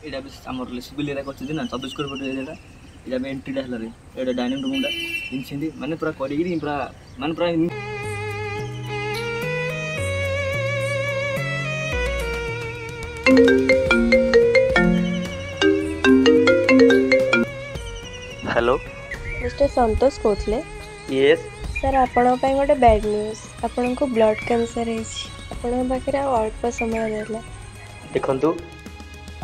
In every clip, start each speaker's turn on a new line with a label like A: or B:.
A: एटा भी आमर civil area करछथि ना 24 स्क्वायर फुट एरिया एटा भी एंट्री टा हला रे एटा डाइनिंग रूम टा इनसेंदी माने पूरा करिगिरी पूरा माने पूरा हेलो
B: मिस्टर संतोष कहते
A: यस
B: सर आपण गोटे बैड न्यूज आपण को ब्लड कैंसर है पाखे अल्प समय रहा
A: देखंतु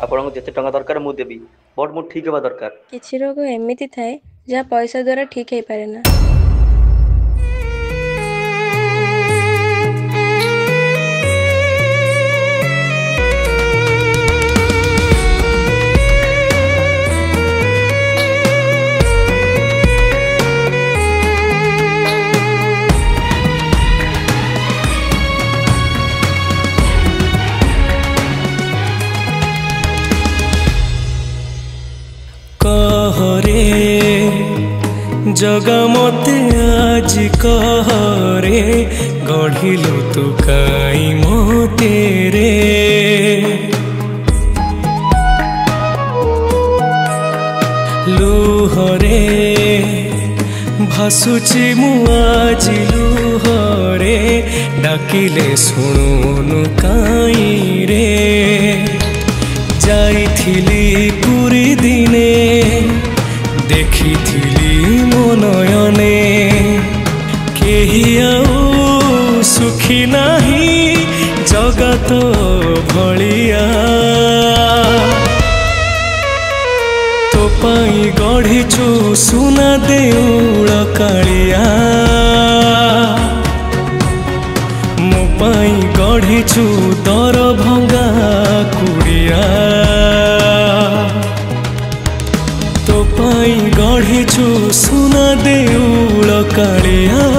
A: आपन को जते टंका दरकार मु देबी बट मु ठीक हेबा दरकार
B: किछि रोग एमिति थाए जहाँ पैसा द्वारा ठीक हो पारे ना
C: कहरे जगा मते आज कहरे गढ़िलु तू काई मोते रे लुहरे भासुची मु आज लुहरे डाकिले शुणुनु काई रे जाइथिली पुरी दिने देखिथिली मो नयने केही आउ सुखी नाही जगत भलिया तो पाई गढ़िछु सुना देउळ कालिया मो पाई गढ़िछु दर भंगा कुड़िया तो पाई गढ़िछु सुना देउळ कालिया